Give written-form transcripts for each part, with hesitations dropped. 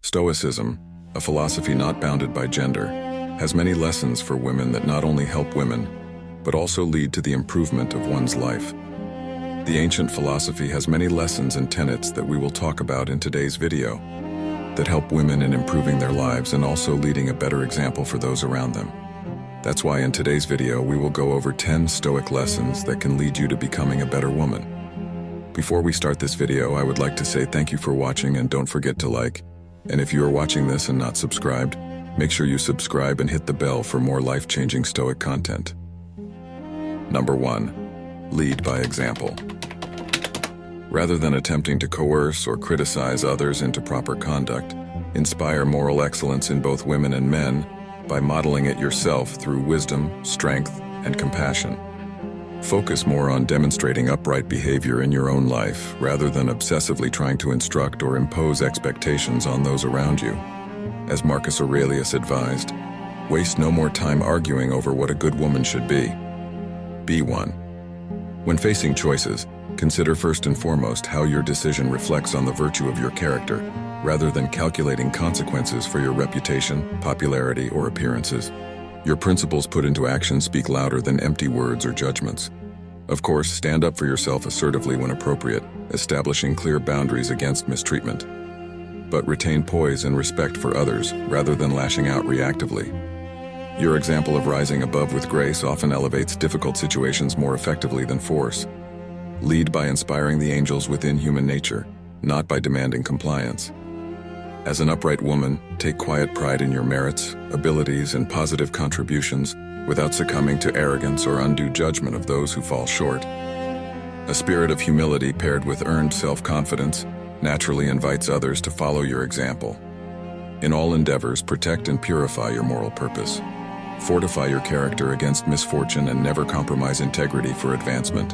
Stoicism, a philosophy not bounded by gender, has many lessons for women that not only help women, but also lead to the improvement of one's life. The ancient philosophy has many lessons and tenets that we will talk about in today's video that help women in improving their lives and also leading a better example for those around them. That's why in today's video we will go over 10 Stoic lessons that can lead you to becoming a better woman. Before we start this video, I would like to say thank you for watching and don't forget to like. And if you are watching this and not subscribed, make sure you subscribe and hit the bell for more life-changing Stoic content. Number 1. Lead by example. Rather than attempting to coerce or criticize others into proper conduct, inspire moral excellence in both women and men by modeling it yourself through wisdom, strength, and compassion. Focus more on demonstrating upright behavior in your own life rather than obsessively trying to instruct or impose expectations on those around you. As Marcus Aurelius advised, waste no more time arguing over what a good woman should be. Be one. When facing choices, consider first and foremost how your decision reflects on the virtue of your character, rather than calculating consequences for your reputation, popularity, or appearances. Your principles put into action speak louder than empty words or judgments. Of course, stand up for yourself assertively when appropriate, establishing clear boundaries against mistreatment. But retain poise and respect for others, rather than lashing out reactively. Your example of rising above with grace often elevates difficult situations more effectively than force. Lead by inspiring the angels within human nature, not by demanding compliance. As an upright woman, take quiet pride in your merits, abilities, and positive contributions without succumbing to arrogance or undue judgment of those who fall short. A spirit of humility paired with earned self-confidence naturally invites others to follow your example. In all endeavors, protect and purify your moral purpose. Fortify your character against misfortune and never compromise integrity for advancement.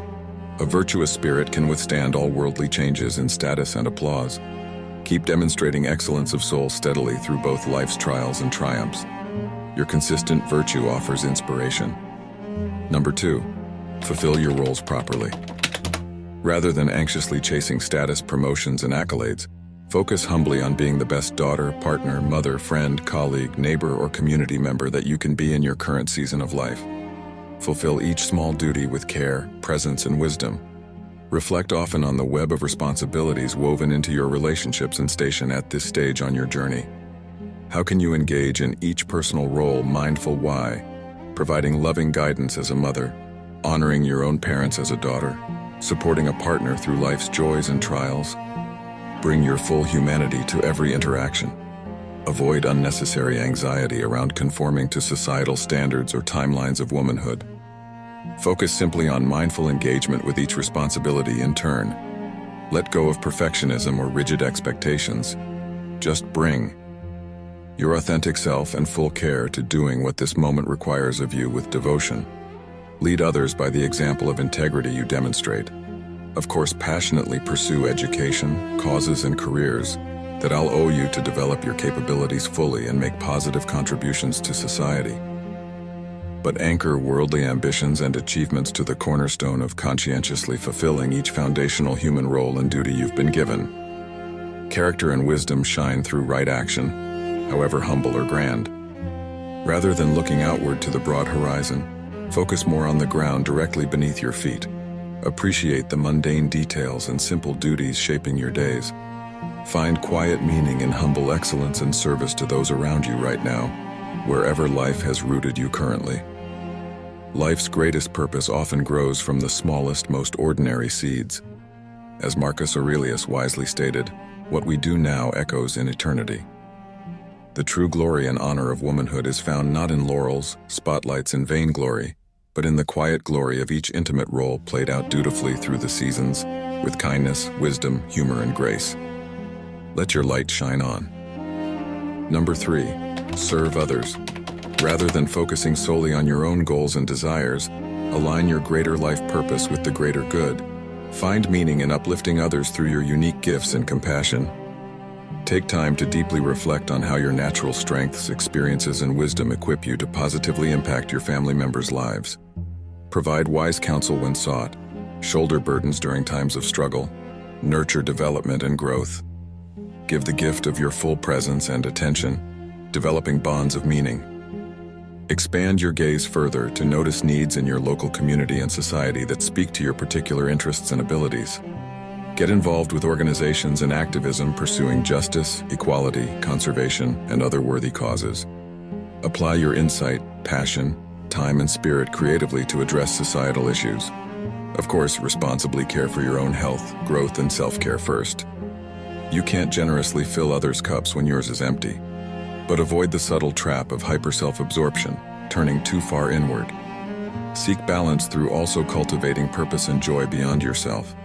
A virtuous spirit can withstand all worldly changes in status and applause. Keep demonstrating excellence of soul steadily through both life's trials and triumphs. Your consistent virtue offers inspiration. Number 2. Fulfill your roles properly. Rather than anxiously chasing status, promotions, and accolades, focus humbly on being the best daughter, partner, mother, friend, colleague, neighbor, or community member that you can be in your current season of life. Fulfill each small duty with care, presence, and wisdom. Reflect often on the web of responsibilities woven into your relationships and station at this stage on your journey. How can you engage in each personal role mindful why, providing loving guidance as a mother, honoring your own parents as a daughter, supporting a partner through life's joys and trials? Bring your full humanity to every interaction. Avoid unnecessary anxiety around conforming to societal standards or timelines of womanhood. Focus simply on mindful engagement with each responsibility in turn. Let go of perfectionism or rigid expectations. Just bring your authentic self and full care to doing what this moment requires of you with devotion. Lead others by the example of integrity you demonstrate. Of course, passionately pursue education, causes, and careers that allow you to develop your capabilities fully and make positive contributions to society. But anchor worldly ambitions and achievements to the cornerstone of conscientiously fulfilling each foundational human role and duty you've been given. Character and wisdom shine through right action, however humble or grand. Rather than looking outward to the broad horizon, focus more on the ground directly beneath your feet. Appreciate the mundane details and simple duties shaping your days. Find quiet meaning in humble excellence and service to those around you right now, wherever life has rooted you currently. Life's greatest purpose often grows from the smallest, most ordinary seeds. As Marcus Aurelius wisely stated, what we do now echoes in eternity. The true glory and honor of womanhood is found not in laurels, spotlights, and vainglory, but in the quiet glory of each intimate role played out dutifully through the seasons, with kindness, wisdom, humor, and grace. Let your light shine on. Number 3. Serve others. Rather than focusing solely on your own goals and desires, align your greater life purpose with the greater good. Find meaning in uplifting others through your unique gifts and compassion. Take time to deeply reflect on how your natural strengths, experiences, and wisdom equip you to positively impact your family members' lives. Provide wise counsel when sought, shoulder burdens during times of struggle, nurture development and growth. Give the gift of your full presence and attention, developing bonds of meaning. Expand your gaze further to notice needs in your local community and society that speak to your particular interests and abilities. Get involved with organizations and activism pursuing justice, equality, conservation, and other worthy causes. Apply your insight, passion, time, and spirit creatively to address societal issues. Of course, responsibly care for your own health, growth, and self-care first. You can't generously fill others' cups when yours is empty. But avoid the subtle trap of hyper-self-absorption, turning too far inward. Seek balance through also cultivating purpose and joy beyond yourself.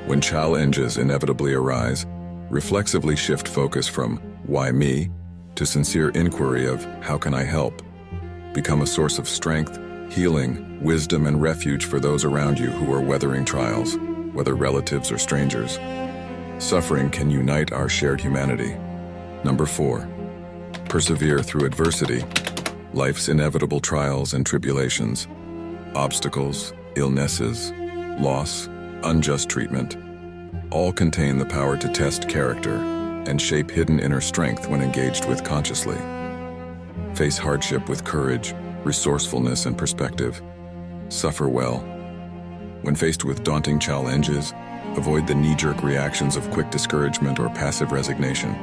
When challenges inevitably arise, reflexively shift focus from "why me?" to sincere inquiry of "how can I help?" Become a source of strength, healing, wisdom, and refuge for those around you who are weathering trials, whether relatives or strangers. Suffering can unite our shared humanity. Number 4. Persevere through adversity, life's inevitable trials and tribulations, obstacles, illnesses, loss, unjust treatment, all contain the power to test character and shape hidden inner strength when engaged with consciously. Face hardship with courage, resourcefulness, and perspective. Suffer well. When faced with daunting challenges, avoid the knee-jerk reactions of quick discouragement or passive resignation.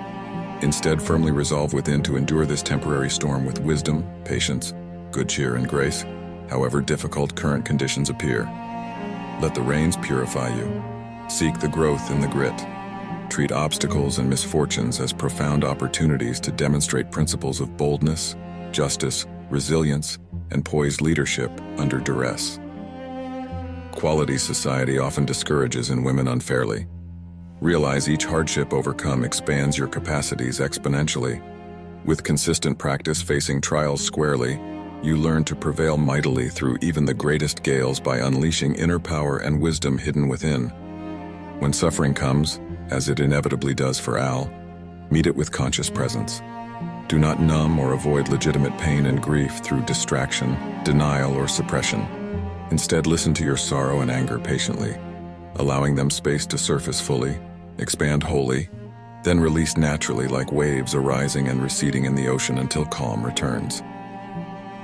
Instead, firmly resolve within to endure this temporary storm with wisdom, patience, good cheer, and grace, however difficult current conditions appear. Let the rains purify you. Seek the growth in the grit. Treat obstacles and misfortunes as profound opportunities to demonstrate principles of boldness, justice, resilience, and poised leadership under duress. Quality society often discourages in women unfairly. Realize each hardship overcome expands your capacities exponentially. With consistent practice facing trials squarely, you learn to prevail mightily through even the greatest gales by unleashing inner power and wisdom hidden within. When suffering comes, as it inevitably does for Al, meet it with conscious presence. Do not numb or avoid legitimate pain and grief through distraction, denial, or suppression. Instead, listen to your sorrow and anger patiently, allowing them space to surface fully, expand wholly, then release naturally like waves arising and receding in the ocean until calm returns.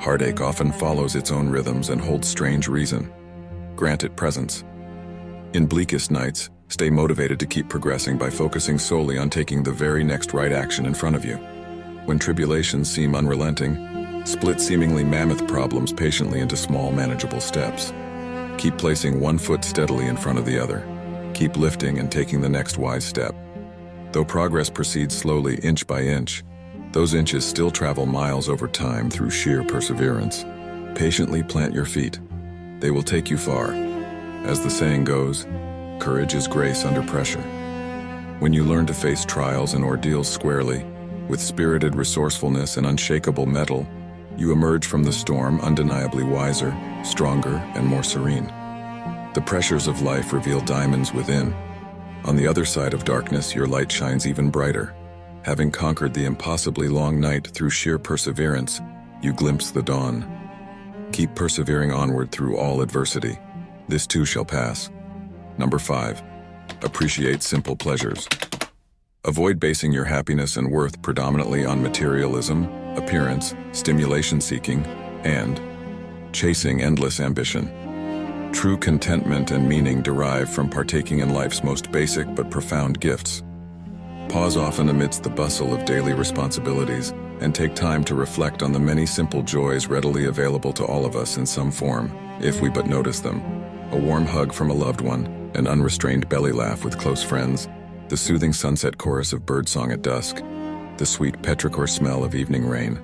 Heartache often follows its own rhythms and holds strange reason. Grant it presence. In bleakest nights, stay motivated to keep progressing by focusing solely on taking the very next right action in front of you. When tribulations seem unrelenting, split seemingly mammoth problems patiently into small, manageable steps. Keep placing one foot steadily in front of the other. Keep lifting and taking the next wise step. Though progress proceeds slowly, inch by inch, those inches still travel miles over time through sheer perseverance. Patiently plant your feet. They will take you far. As the saying goes, courage is grace under pressure. When you learn to face trials and ordeals squarely, with spirited resourcefulness and unshakable mettle, you emerge from the storm undeniably wiser, stronger, and more serene. The pressures of life reveal diamonds within. On the other side of darkness, your light shines even brighter. Having conquered the impossibly long night through sheer perseverance, you glimpse the dawn. Keep persevering onward through all adversity. This too shall pass. Number 5. Appreciate simple pleasures. Avoid basing your happiness and worth predominantly on materialism, appearance, stimulation seeking, and chasing endless ambition. True contentment and meaning derive from partaking in life's most basic but profound gifts. Pause often amidst the bustle of daily responsibilities and take time to reflect on the many simple joys readily available to all of us in some form, if we but notice them. A warm hug from a loved one, an unrestrained belly laugh with close friends, the soothing sunset chorus of birdsong at dusk, the sweet petrichor smell of evening rain.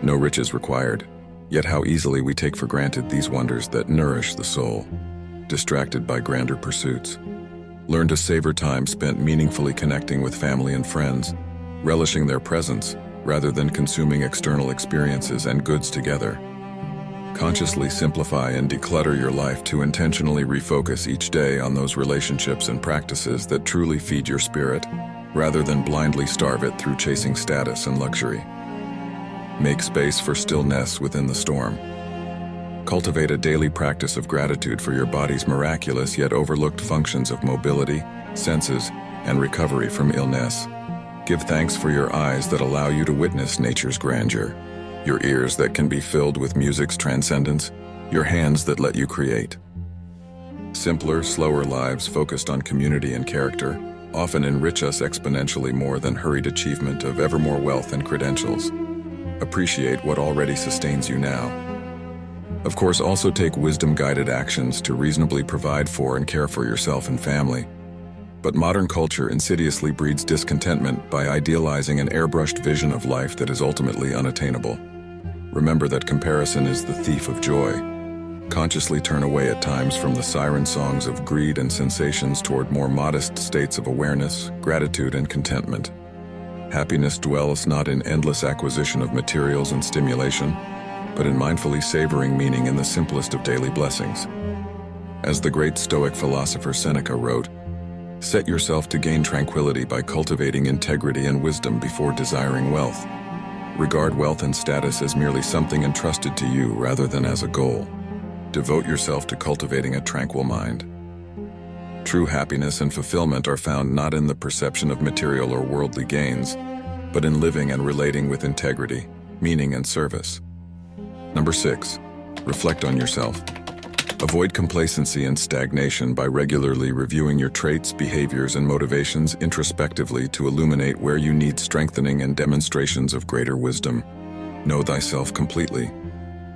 No riches required, yet how easily we take for granted these wonders that nourish the soul, distracted by grander pursuits. Learn to savor time spent meaningfully connecting with family and friends, relishing their presence rather than consuming external experiences and goods together. Consciously simplify and declutter your life to intentionally refocus each day on those relationships and practices that truly feed your spirit, rather than blindly starve it through chasing status and luxury. Make space for stillness within the storm. Cultivate a daily practice of gratitude for your body's miraculous yet overlooked functions of mobility, senses, and recovery from illness. Give thanks for your eyes that allow you to witness nature's grandeur, your ears that can be filled with music's transcendence, your hands that let you create. Simpler, slower lives focused on community and character often enrich us exponentially more than hurried achievement of ever more wealth and credentials. Appreciate what already sustains you now. Of course, also take wisdom-guided actions to reasonably provide for and care for yourself and family. But modern culture insidiously breeds discontentment by idealizing an airbrushed vision of life that is ultimately unattainable. Remember that comparison is the thief of joy. Consciously turn away at times from the siren songs of greed and sensations toward more modest states of awareness, gratitude, and contentment. Happiness dwells not in endless acquisition of materials and stimulation, but in mindfully savoring meaning in the simplest of daily blessings. As the great Stoic philosopher Seneca wrote, "Set yourself to gain tranquility by cultivating integrity and wisdom before desiring wealth. Regard wealth and status as merely something entrusted to you rather than as a goal. Devote yourself to cultivating a tranquil mind." True happiness and fulfillment are found not in the perception of material or worldly gains, but in living and relating with integrity, meaning, and service. Number 6, reflect on yourself. Avoid complacency and stagnation by regularly reviewing your traits, behaviors, and motivations introspectively to illuminate where you need strengthening and demonstrations of greater wisdom. Know thyself completely.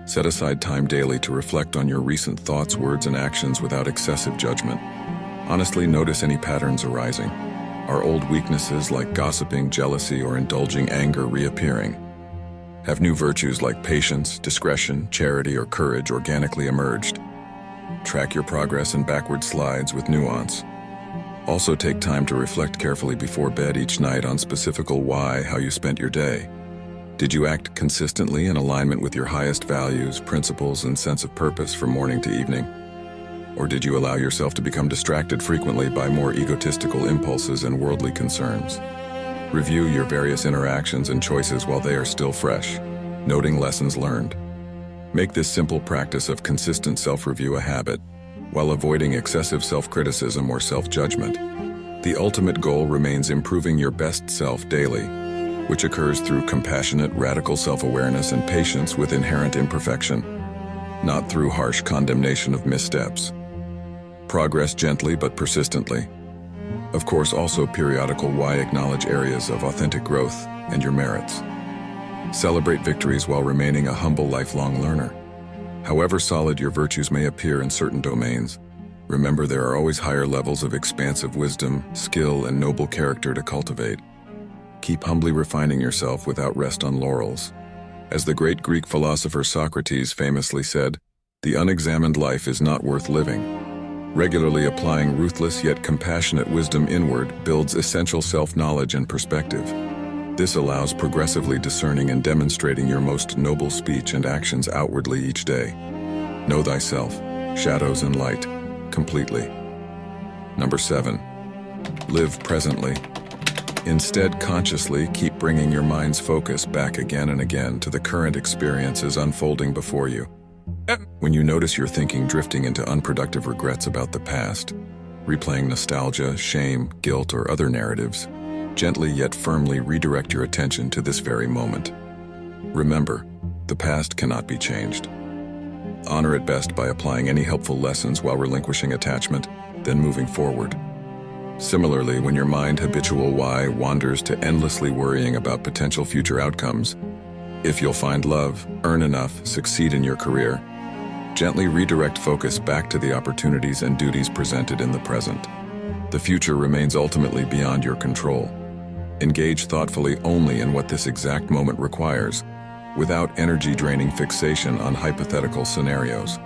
Set aside time daily to reflect on your recent thoughts, words, and actions without excessive judgment. Honestly notice any patterns arising. Are old weaknesses like gossiping, jealousy, or indulging anger reappearing? Have new virtues like patience, discretion, charity, or courage organically emerged? Track your progress and backward slides with nuance. Also take time to reflect carefully before bed each night on specific why, how you spent your day. Did you act consistently in alignment with your highest values, principles, and sense of purpose from morning to evening? Or did you allow yourself to become distracted frequently by more egotistical impulses and worldly concerns? Review your various interactions and choices while they are still fresh, noting lessons learned. Make this simple practice of consistent self-review a habit, while avoiding excessive self-criticism or self-judgment. The ultimate goal remains improving your best self daily, which occurs through compassionate, radical self-awareness and patience with inherent imperfection, not through harsh condemnation of missteps. Progress gently but persistently. Of course, also periodical why acknowledge areas of authentic growth and your merits. Celebrate victories while remaining a humble lifelong learner. However solid your virtues may appear in certain domains, remember there are always higher levels of expansive wisdom, skill, and noble character to cultivate. Keep humbly refining yourself without rest on laurels. As the great Greek philosopher Socrates famously said, "The unexamined life is not worth living." Regularly applying ruthless yet compassionate wisdom inward builds essential self-knowledge and perspective. This allows progressively discerning and demonstrating your most noble speech and actions outwardly each day. Know thyself, shadows and light, completely. Number 7, live presently. Instead, consciously keep bringing your mind's focus back again and again to the current experiences unfolding before you. When you notice your thinking drifting into unproductive regrets about the past, replaying nostalgia, shame, guilt, or other narratives, gently yet firmly redirect your attention to this very moment. Remember, the past cannot be changed. Honor it best by applying any helpful lessons while relinquishing attachment, then moving forward. Similarly, when your mind habitual why wanders to endlessly worrying about potential future outcomes, if you'll find love, earn enough, succeed in your career, gently redirect focus back to the opportunities and duties presented in the present. The future remains ultimately beyond your control. Engage thoughtfully only in what this exact moment requires, without energy-draining fixation on hypothetical scenarios.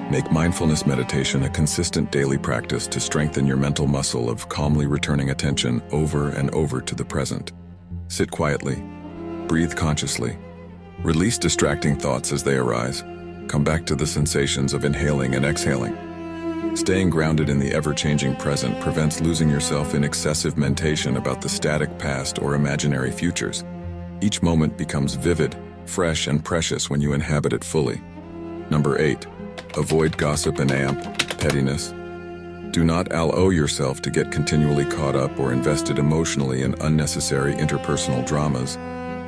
Make mindfulness meditation a consistent daily practice to strengthen your mental muscle of calmly returning attention over and over to the present. Sit quietly, breathe consciously, release distracting thoughts as they arise, come back to the sensations of inhaling and exhaling. Staying grounded in the ever-changing present prevents losing yourself in excessive mentation about the static past or imaginary futures. Each moment becomes vivid, fresh, and precious when you inhabit it fully. Number 8, avoid gossip and pettiness. Do not allow yourself to get continually caught up or invested emotionally in unnecessary interpersonal dramas,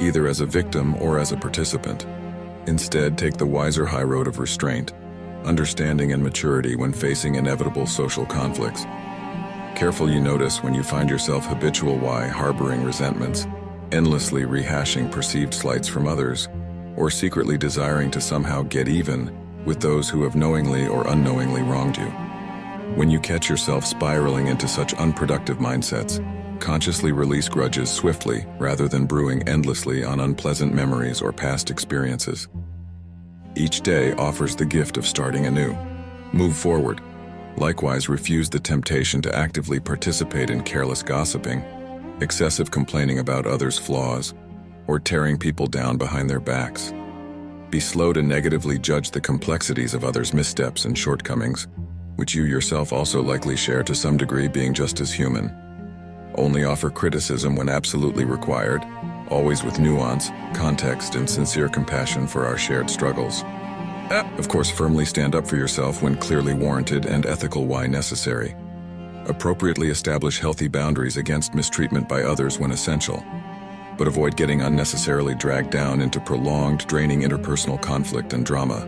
either as a victim or as a participant. Instead, take the wiser high road of restraint, understanding and maturity when facing inevitable social conflicts. Careful you notice when you find yourself habitually harboring resentments, endlessly rehashing perceived slights from others, or secretly desiring to somehow get even with those who have knowingly or unknowingly wronged you. When you catch yourself spiraling into such unproductive mindsets, consciously release grudges swiftly rather than brewing endlessly on unpleasant memories or past experiences. Each day offers the gift of starting anew. Move forward. Likewise, refuse the temptation to actively participate in careless gossiping, excessive complaining about others' flaws, or tearing people down behind their backs. Be slow to negatively judge the complexities of others' missteps and shortcomings, which you yourself also likely share to some degree, being just as human. Only offer criticism when absolutely required, always with nuance, context, and sincere compassion for our shared struggles. Of course, firmly stand up for yourself when clearly warranted and ethical why necessary. Appropriately establish healthy boundaries against mistreatment by others when essential, but avoid getting unnecessarily dragged down into prolonged, draining interpersonal conflict and drama.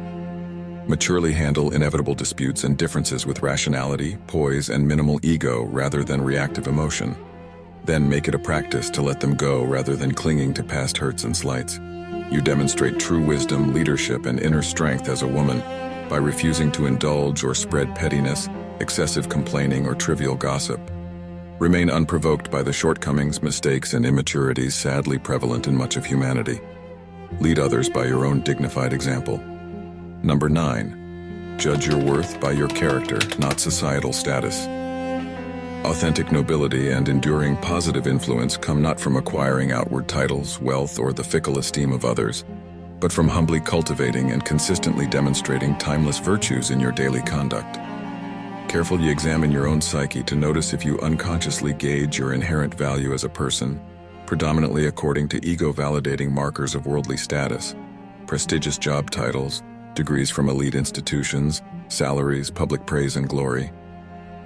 Maturely handle inevitable disputes and differences with rationality, poise, and minimal ego rather than reactive emotion. Then make it a practice to let them go rather than clinging to past hurts and slights. You demonstrate true wisdom, leadership, and inner strength as a woman by refusing to indulge or spread pettiness, excessive complaining, or trivial gossip. Remain unprovoked by the shortcomings, mistakes, and immaturities sadly prevalent in much of humanity. Lead others by your own dignified example. Number 9. Judge your worth by your character, not societal status. Authentic nobility and enduring positive influence come not from acquiring outward titles, wealth, or the fickle esteem of others, but from humbly cultivating and consistently demonstrating timeless virtues in your daily conduct. Carefully examine your own psyche to notice if you unconsciously gauge your inherent value as a person, predominantly according to ego-validating markers of worldly status, prestigious job titles, degrees from elite institutions, salaries, public praise, and glory.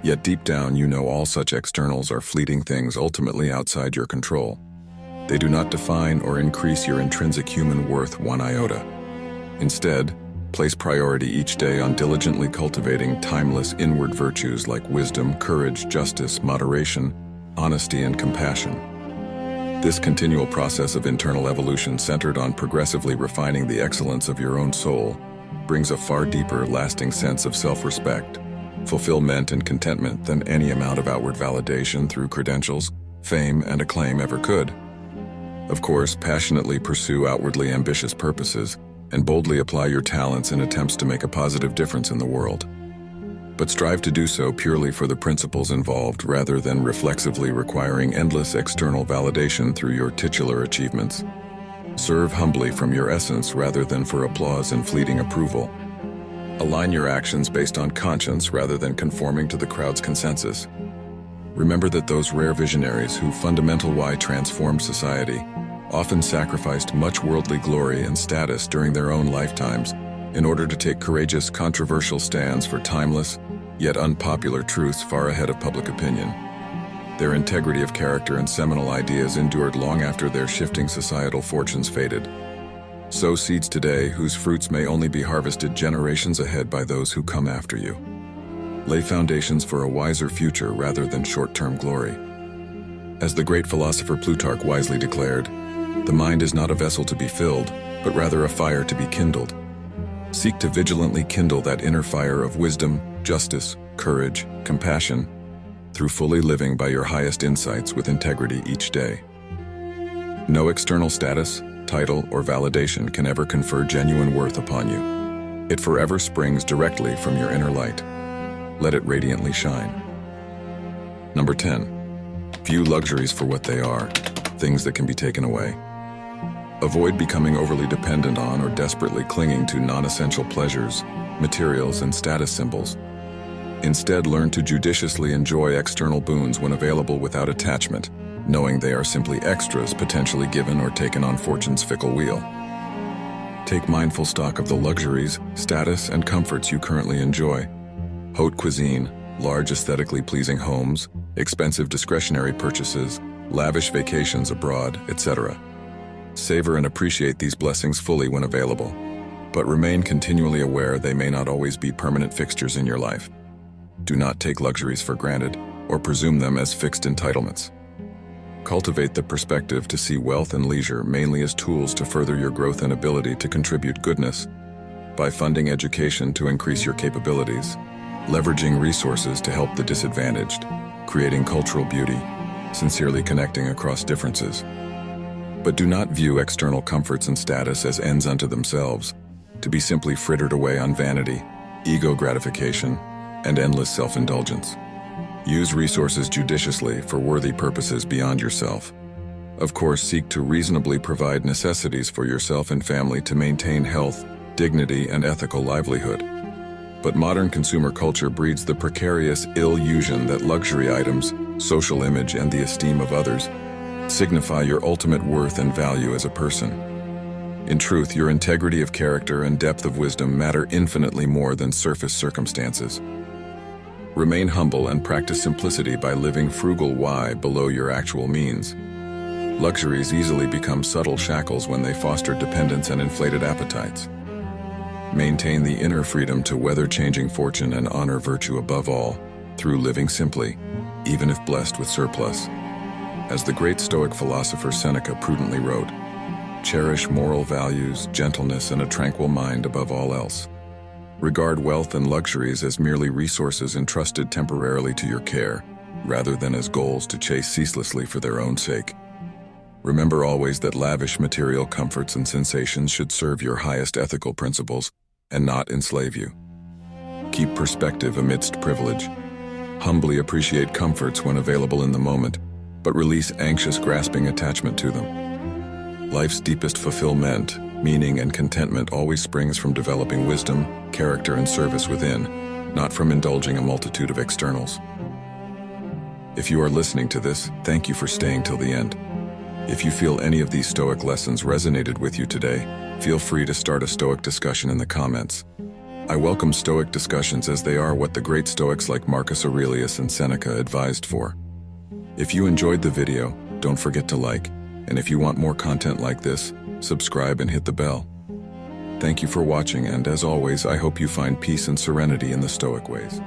Yet deep down you know all such externals are fleeting things ultimately outside your control. They do not define or increase your intrinsic human worth one iota. Instead, place priority each day on diligently cultivating timeless inward virtues like wisdom, courage, justice, moderation, honesty, and compassion. This continual process of internal evolution centered on progressively refining the excellence of your own soul brings a far deeper, lasting sense of self-respect, fulfillment, and contentment than any amount of outward validation through credentials, fame, and acclaim ever could. Of course, passionately pursue outwardly ambitious purposes and boldly apply your talents in attempts to make a positive difference in the world. But strive to do so purely for the principles involved rather than reflexively requiring endless external validation through your titular achievements. Serve humbly from your essence rather than for applause and fleeting approval. Align your actions based on conscience rather than conforming to the crowd's consensus. Remember that those rare visionaries who fundamentally transformed society often sacrificed much worldly glory and status during their own lifetimes in order to take courageous, controversial stands for timeless, yet unpopular truths far ahead of public opinion. Their integrity of character and seminal ideas endured long after their shifting societal fortunes faded. Sow seeds today whose fruits may only be harvested generations ahead by those who come after you. Lay foundations for a wiser future rather than short-term glory. As the great philosopher Plutarch wisely declared, the mind is not a vessel to be filled, but rather a fire to be kindled. Seek to vigilantly kindle that inner fire of wisdom, justice, courage, compassion, through fully living by your highest insights with integrity each day. No external status, title, or validation can ever confer genuine worth upon you. It forever springs directly from your inner light. Let it radiantly shine. Number 10. View luxuries for what they are, things that can be taken away. Avoid becoming overly dependent on or desperately clinging to non-essential pleasures, materials, and status symbols. Instead, learn to judiciously enjoy external boons when available without attachment, knowing they are simply extras potentially given or taken on fortune's fickle wheel. Take mindful stock of the luxuries, status, and comforts you currently enjoy. Haute cuisine, large aesthetically pleasing homes, expensive discretionary purchases, lavish vacations abroad, etc. Savor and appreciate these blessings fully when available, but remain continually aware they may not always be permanent fixtures in your life. Do not take luxuries for granted or presume them as fixed entitlements. Cultivate the perspective to see wealth and leisure mainly as tools to further your growth and ability to contribute goodness by funding education to increase your capabilities, leveraging resources to help the disadvantaged, creating cultural beauty, sincerely connecting across differences. But do not view external comforts and status as ends unto themselves, to be simply frittered away on vanity, ego gratification, and endless self-indulgence. Use resources judiciously for worthy purposes beyond yourself. Of course, seek to reasonably provide necessities for yourself and family to maintain health, dignity, and ethical livelihood. But modern consumer culture breeds the precarious illusion that luxury items, social image, and the esteem of others signify your ultimate worth and value as a person. In truth, your integrity of character and depth of wisdom matter infinitely more than surface circumstances. Remain humble and practice simplicity by living frugal below your actual means. Luxuries easily become subtle shackles when they foster dependence and inflated appetites. Maintain the inner freedom to weather changing fortune and honor virtue above all, through living simply, even if blessed with surplus. As the great Stoic philosopher Seneca prudently wrote, "Cherish moral values, gentleness, and a tranquil mind above all else. Regard wealth and luxuries as merely resources entrusted temporarily to your care, rather than as goals to chase ceaselessly for their own sake. Remember always that lavish material comforts and sensations should serve your highest ethical principles and not enslave you. Keep perspective amidst privilege. Humbly appreciate comforts when available in the moment, but release anxious grasping attachment to them. Life's deepest fulfillment, meaning, and contentment always springs from developing wisdom, character, and service within, not from indulging a multitude of externals." If you are listening to this, thank you for staying till the end. If you feel any of these Stoic lessons resonated with you today, feel free to start a Stoic discussion in the comments. I welcome Stoic discussions as they are what the great Stoics like Marcus Aurelius and Seneca advised for. If you enjoyed the video, don't forget to like, and if you want more content like this, subscribe and hit the bell. Thank you for watching, and as always, I hope you find peace and serenity in the Stoic ways.